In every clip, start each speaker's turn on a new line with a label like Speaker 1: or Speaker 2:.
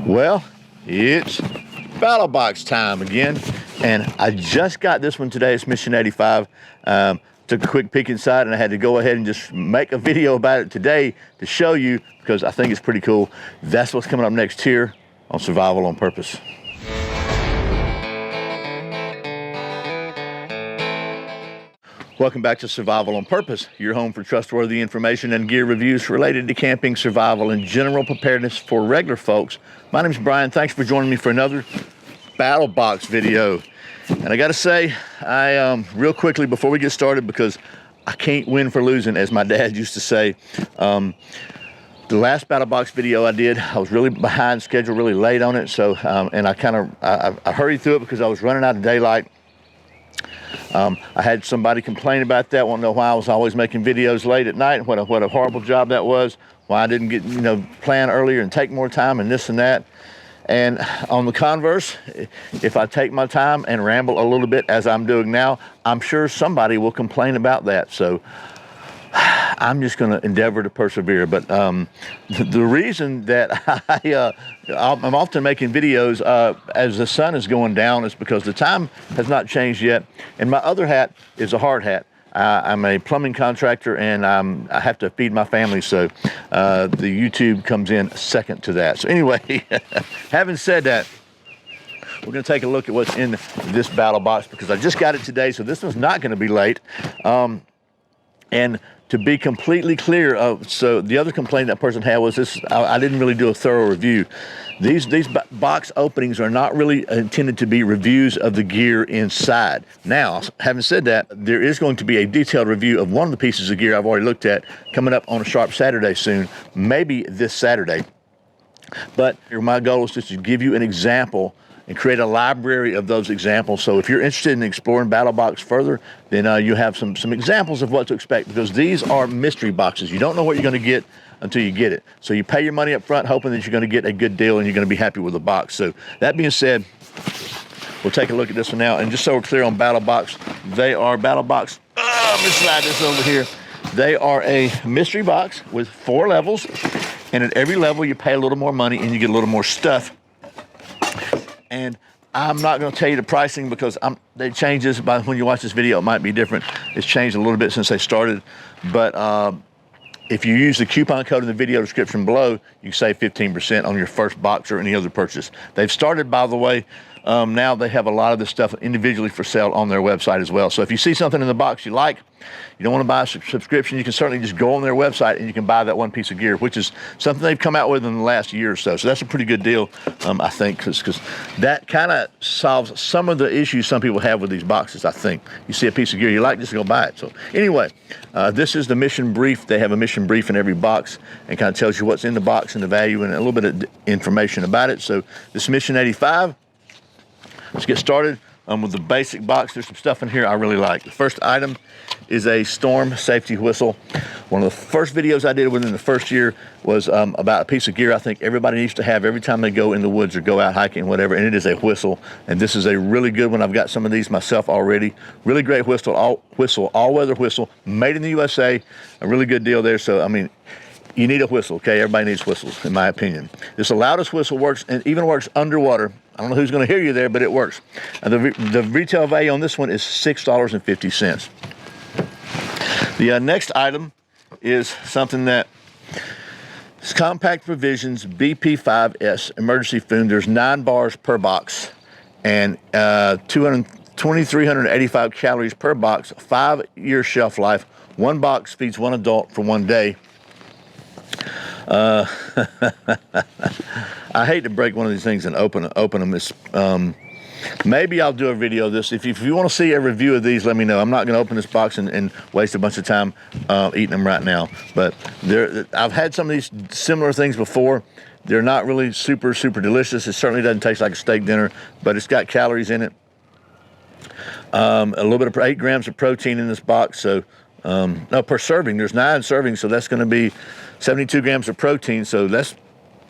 Speaker 1: Well, it's Battlbox time again, and I just got this one today. It's Mission 85. Took a quick peek inside, and I had to go ahead and just make a video about it today to show you because I think it's pretty cool. That's what's coming up next here on Survival on Purpose. Welcome back to Survival on Purpose, your home for trustworthy information and gear reviews related to camping, survival, and general preparedness for regular folks. My name is Brian. Thanks for joining me for another Battlbox video. And I gotta say, real quickly before we get started, because I can't win for losing, as my dad used to say. The last Battlbox video I did, I was really behind schedule, really late on it. So, and I hurried through it because I was running out of daylight. I had somebody complain about that, want to know why I was always making videos late at night, what a horrible job that was, why I didn't get, plan earlier and take more time and this and that. And on the converse, if I take my time and ramble a little bit as I'm doing now, I'm sure somebody will complain about that. So I'm just going to endeavor to persevere. But the reason that I'm often making videos as the sun is going down is because the time has not changed yet. And my other hat is a hard hat. I'm a plumbing contractor, and I have to feed my family, so the YouTube comes in second to that. So anyway, having said that, we're going to take a look at what's in this Battlbox because I just got it today, so this one's not going to be late. And to be completely clear, so the other complaint that person had was this: I didn't really do a thorough review. These box openings are not really intended to be reviews of the gear inside. Now, having said that, there is going to be a detailed review of one of the pieces of gear I've already looked at coming up on a Sharp Saturday soon, maybe this Saturday. But my goal is just to give you an example and create a library of those examples. So if you're interested in exploring Battlbox further, then you have some examples of what to expect, because these are mystery boxes. You don't know what you're going to get until you get it. So you pay your money up front hoping that you're going to get a good deal and you're going to be happy with the box. So that being said, we'll take a look at this one now. And just so we're clear on Battlbox, they are Battlbox. Let me slide this over here. They are a mystery box with 4 levels. And at every level, you pay a little more money and you get a little more stuff. And I'm not going to tell you the pricing because they change this by when you watch this video. It might be different. It's changed a little bit since they started. But if you use the coupon code in the video description below, you can save 15% on your first box or any other purchase. They've started, by the way, now they have a lot of this stuff individually for sale on their website as well. So if you see something in the box you like, you don't want to buy a subscription, you can certainly just go on their website and you can buy that one piece of gear, which is something they've come out with in the last year or so. So that's a pretty good deal, I think, because that kind of solves some of the issues some people have with these boxes, I think. You see a piece of gear you like, just go buy it. So anyway, this is the mission brief. They have a mission brief in every box and kind of tells you what's in the box and the value and a little bit of information about it. So this Mission 85. Let's get started with the basic box. There's some stuff in here I really like. The first item is a storm safety whistle. One of the first videos I did within the first year was about a piece of gear I think everybody needs to have every time they go in the woods or go out hiking, whatever, and it is a whistle. And this is a really good one. I've got some of these myself already. Really great whistle, all-weather whistle, made in the USA. A really good deal there. So, I mean, you need a whistle, okay? Everybody needs whistles, in my opinion. This loudest whistle works, and even works underwater. I don't know who's going to hear you there, but it works. And the retail value on this one is $6.50. The next item is something that is Compact Provisions BP5 emergency food. There's 9 bars per box and 2,385 calories per box, 5-year shelf life. 1 box feeds 1 adult for 1 day. I hate to break one of these things and open them. It's, maybe I'll do a video of this. If you want to see a review of these, let me know. I'm not going to open this box and waste a bunch of time eating them right now. But I've had some of these similar things before. They're not really super delicious. It certainly doesn't taste like a steak dinner, but it's got calories in it. A little bit of 8 grams of protein in this box. So no, per serving, there's 9 servings, so that's going to be 72 grams of protein. So that's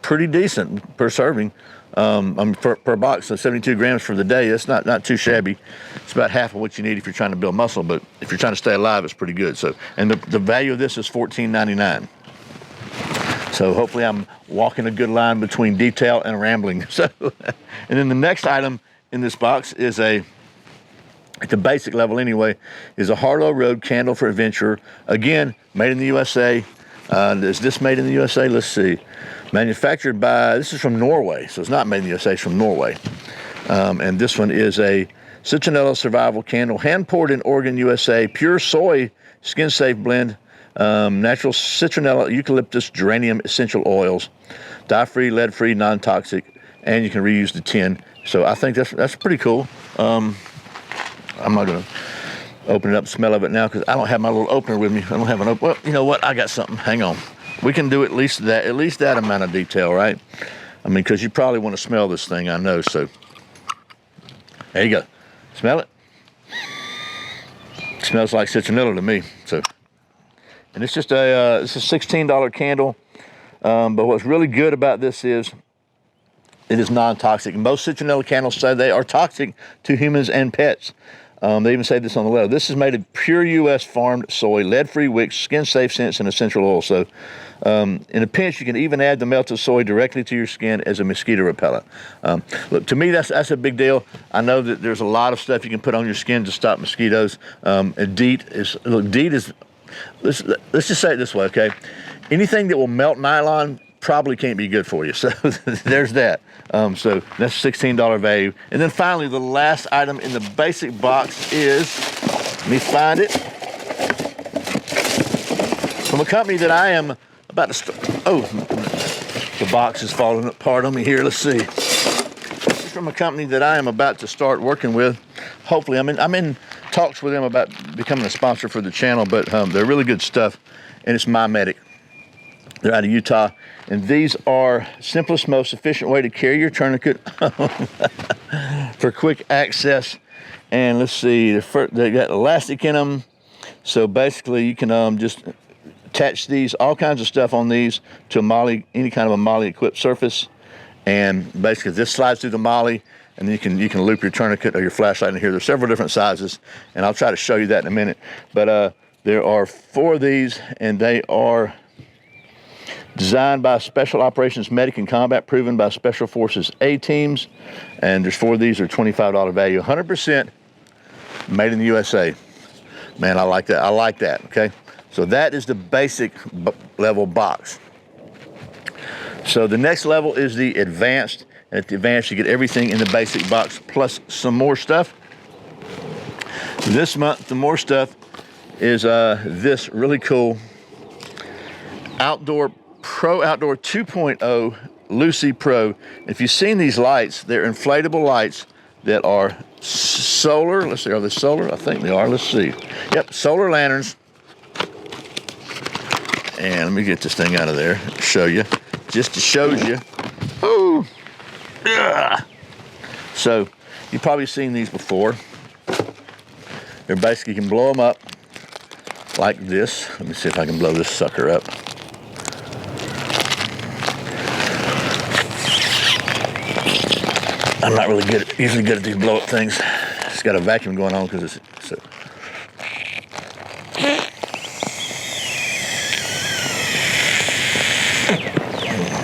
Speaker 1: pretty decent per serving. Per box, so 72 grams for the day. That's not too shabby. It's about half of what you need if you're trying to build muscle, but if you're trying to stay alive, it's pretty good. So, and the value of this is $14.99. So hopefully I'm walking a good line between detail and rambling. So, and then the next item in this box is at the basic level anyway, is a Harlow Road candle for adventure. Again, made in the USA. Is this made in the USA? Let's see. Manufactured by, this is from Norway, so it's not made in the USA, it's from Norway. And this one is a Citronella Survival Candle, hand poured in Oregon, USA, pure soy, skin safe blend, natural citronella, eucalyptus, geranium essential oils, dye-free, lead-free, non-toxic, and you can reuse the tin. So I think that's pretty cool. I'm not gonna open it up, smell of it now, because I don't have my little opener with me. I don't have an opener. Well, you know what? I got something. Hang on. We can do at least that amount of detail, right? I mean, because you probably want to smell this thing, I know. So there you go. Smell it. It smells like citronella to me. So, and it's just it's a $16 candle. But what's really good about this is it is non-toxic. Most citronella candles say they are toxic to humans and pets. They even say this on the label. This is made of pure U.S. farmed soy, lead-free wicks, skin-safe scents, and essential oil. So in a pinch, you can even add the melted soy directly to your skin as a mosquito repellent. Look, to me, that's a big deal. I know that there's a lot of stuff you can put on your skin to stop mosquitoes. And DEET is, let's just say it this way, okay? Anything that will melt nylon probably can't be good for you. So there's that. So that's $16 value. And then finally, the last item in the basic box is, let me find it, from a company that I am about to start. Oh, the box is falling apart on me here. Let's see. This is from a company that I am about to start working with. Hopefully, I'm in talks with them about becoming a sponsor for the channel, but they're really good stuff, and it's MyMedic. They're out of Utah, and these are simplest, most efficient way to carry your tourniquet for quick access. And let's see, they got elastic in them, so basically you can just attach these, all kinds of stuff on these to a MOLLE, any kind of a MOLLE equipped surface, and basically this slides through the MOLLE, and you can loop your tourniquet or your flashlight in here. There's several different sizes, and I'll try to show you that in a minute. But there are 4 of these, and they are designed by Special Operations Medic in Combat, proven by Special Forces A teams, and there's 4 of these are $25 value, 100% made in the USA. Man, I like that. I like that. Okay, so that is the basic level box. So the next level is the advanced. And at the advanced, you get everything in the basic box plus some more stuff. This month, the more stuff is this really cool Pro Outdoor 2.0 Lucy Pro. If you've seen these lights, they're inflatable lights that are solar. Let's see, are they solar? I think they are. Let's see. Yep, solar lanterns. And let me get this thing out of there, show you, just to show you. Oh, yeah. So you've probably seen these before. They're basically, you can blow them up like this. Let me see if I can blow this sucker up. I'm not really usually good at these blow up things. It's got a vacuum going on because it's so.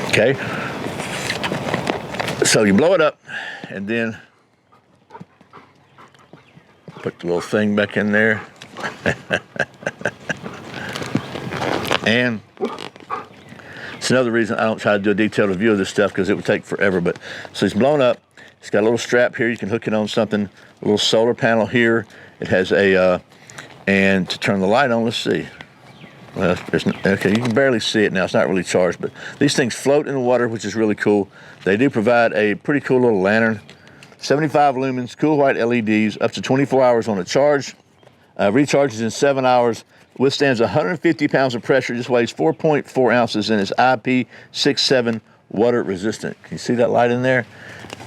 Speaker 1: Okay, so you blow it up and then put the little thing back in there. And it's another reason I don't try to do a detailed review of this stuff, because it would take forever. But so it's blown up. It's got a little strap here. You can hook it on something. A little solar panel here. It has a, and to turn the light on, let's see. Well, okay, you can barely see it now. It's not really charged, but these things float in the water, which is really cool. They do provide a pretty cool little lantern. 75 lumens, cool white LEDs, up to 24 hours on a charge. Recharges in 7 hours. Withstands 150 pounds of pressure. Just weighs 4.4 ounces and is IP67 water resistant. Can you see that light in there?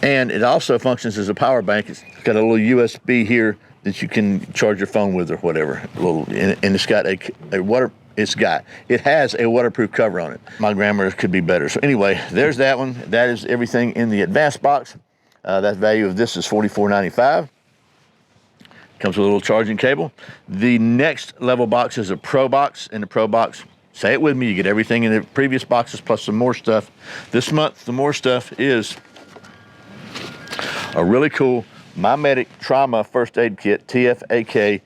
Speaker 1: And it also functions as a power bank. It's got a little USB here that you can charge your phone with or whatever. And it's got it has a waterproof cover on it. My grammar could be better. So anyway, there's that one. That is everything in the advanced box. That value of this is $44.95. Comes with a little charging cable. The next level box is a Pro box. In the Pro box, Say it with me. You get everything in the previous boxes plus some more stuff. This month, the more stuff is a really cool My Medic Trauma First Aid Kit, TFAK.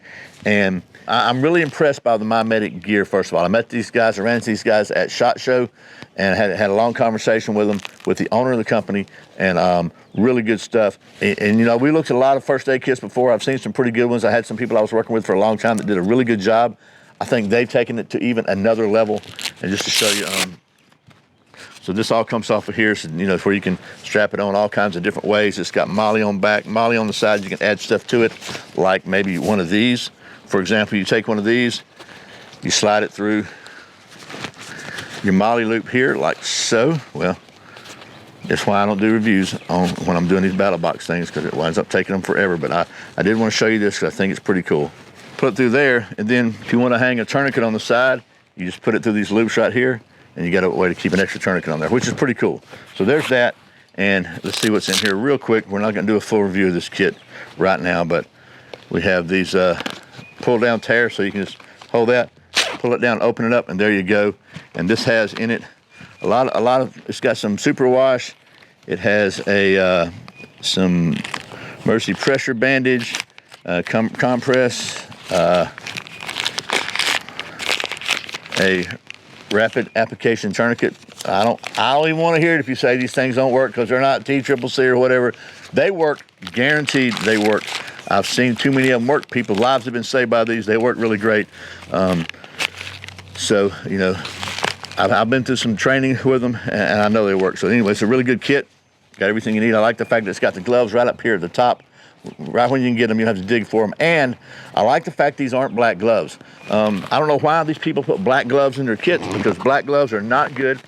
Speaker 1: And I'm really impressed by the My Medic gear, first of all. I met these guys, I ran into these guys at SHOT Show and had a long conversation with them, with the owner of the company, and really good stuff. And you know, we looked at a lot of first aid kits before. I've seen some pretty good ones. I had some people I was working with for a long time that did a really good job. I think they've taken it to even another level. And just to show you, so this all comes off of here, so you know, it's where you can strap it on all kinds of different ways. It's got MOLLE on back, MOLLE on the side. You can add stuff to it, like maybe one of these. For example, you take one of these, you slide it through your MOLLE loop here, like so. Well, that's why I don't do reviews on when I'm doing these Battlebox things, because it winds up taking them forever. But I did want to show you this because I think it's pretty cool. Put it through there, and then if you want to hang a tourniquet on the side, you just put it through these loops right here, and you got a way to keep an extra tourniquet on there, which is pretty cool. So there's that, and let's see what's in here real quick. We're not going to do a full review of this kit right now, but we have these pull down tears, so you can just hold that, pull it down, open it up, and there you go. And this has in it a lot of it's got some superwash. It has a some emergency pressure bandage, compress, a rapid application tourniquet. I don't even want to hear it if you say these things don't work, because they're not TCCC or whatever. They work, guaranteed they work. I've seen too many of them work. People's lives have been saved by these. They work really great. So, you know, I've been through some training with them, and I know they work. So anyway, it's a really good kit. Got everything you need. I like the fact that it's got the gloves right up here at the top. Right when you can get them, you don't have to dig for them. And I like the fact these aren't black gloves. I don't know why these people put black gloves in their kits, because black gloves are not good.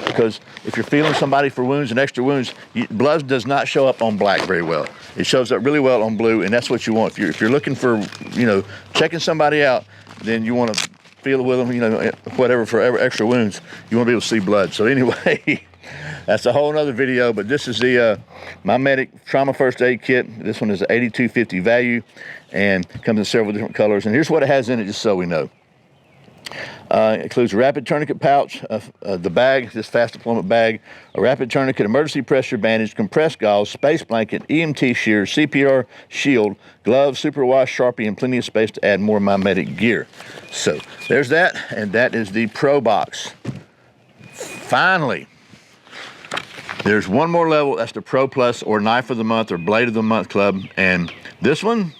Speaker 1: Because if you're feeling somebody for wounds and extra wounds, blood does not show up on black very well. It shows up really well on blue, and that's what you want. If you're looking for, you know, checking somebody out, then you want to feel it with them, you know, whatever, for extra wounds. You want to be able to see blood. So anyway, that's a whole nother video, but this is the My Medic Trauma First Aid Kit. This one is an $82.50 value and comes in several different colors. And here's what it has in it, just so we know. It includes a rapid tourniquet pouch, the bag, this fast deployment bag, a rapid tourniquet, emergency pressure bandage, compressed gauze, space blanket, EMT shears, CPR shield, gloves, superwash, Sharpie, and plenty of space to add more My Medic gear. So there's that, and that is the Pro Box. Finally, there's one more level. That's the Pro Plus, or Knife of the Month, or Blade of the Month Club, and this one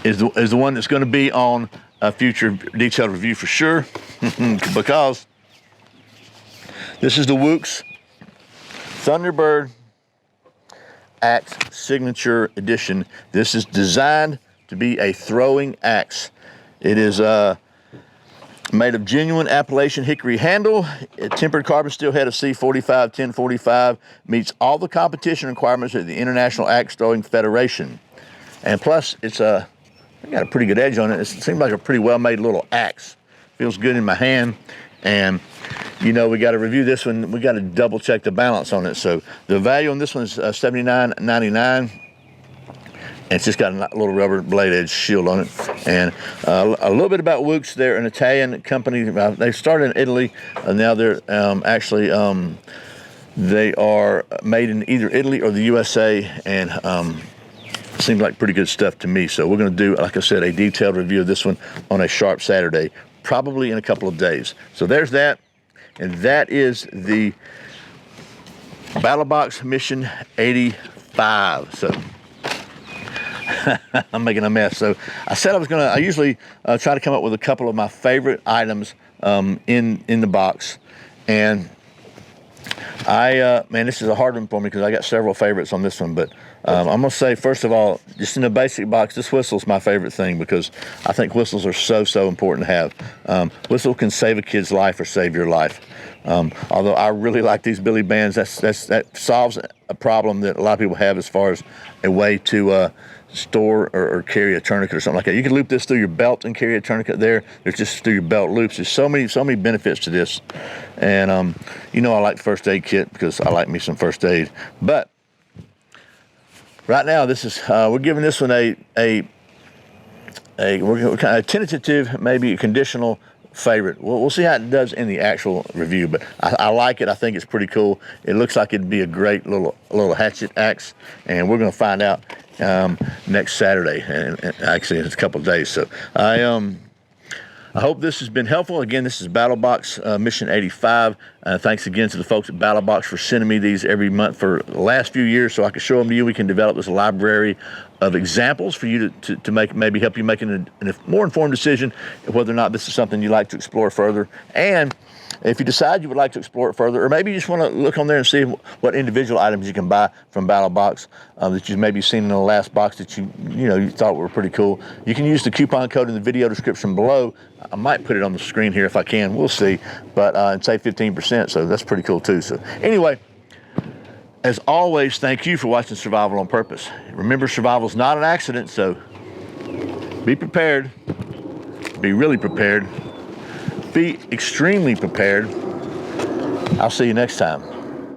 Speaker 1: is the one that's going to be on a future detailed review for sure, because this is the Wooks Thunderbird Axe Signature Edition. This is designed to be a throwing axe. It is made of genuine Appalachian hickory handle, a tempered carbon steel head of C45 1045, meets all the competition requirements of the International Axe Throwing Federation. And plus, it's got a pretty good edge on it. It seems like a pretty well-made little axe. Feels good in my hand. And, you know, we got to review this one. We got to double-check the balance on it. So the value on this one is $79.99. And it's just got a little rubber blade edge shield on it. And a little bit about Wooks. They're an Italian company. They started in Italy. Now they're they are made in either Italy or the USA. And seems like pretty good stuff to me. So we're going to do, like I said, a detailed review of this one on a sharp Saturday, probably in a couple of days. So there's that. And that is the Battlebox Mission 85. So I'm making a mess. So I said I usually try to come up with a couple of my favorite items in the box. And man, this is a hard one for me because I got several favorites on this one, but I'm going to say, first of all, just in the basic box, this whistle's my favorite thing because I think whistles are so important to have. Whistle can save a kid's life or save your life. Although I really like these Billy Bands, that solves a problem that a lot of people have as far as a way to store or carry a tourniquet or something like that. You can loop this through your belt and carry a tourniquet there. There's just through your belt loops. There's so many benefits to this. And you know, I like first aid kit because I like me some first aid. But right now, this is we're giving this one a tentative, maybe a conditional favorite. We'll see how it does in the actual review, but I like it. I think it's pretty cool. It looks like it'd be a great little hatchet axe, and we're going to find out next Saturday, and actually in a couple of days. So I hope this has been helpful. Again, this is Battlbox Mission 85. Thanks again to the folks at Battlbox for sending me these every month for the last few years so I can show them to you. We can develop this library of examples for you to make, maybe help you make a more informed decision whether or not this is something you'd like to explore further. And if you decide you would like to explore it further, or maybe you just want to look on there and see what individual items you can buy from Battlbox that you've maybe seen in the last box that you thought were pretty cool, you can use the coupon code in the video description below. I might put it on the screen here if I can. We'll see. But and save 15%, so that's pretty cool too. So anyway, as always, thank you for watching Survival on Purpose. Remember, survival is not an accident, so be prepared. Be really prepared. Be extremely prepared. I'll see you next time.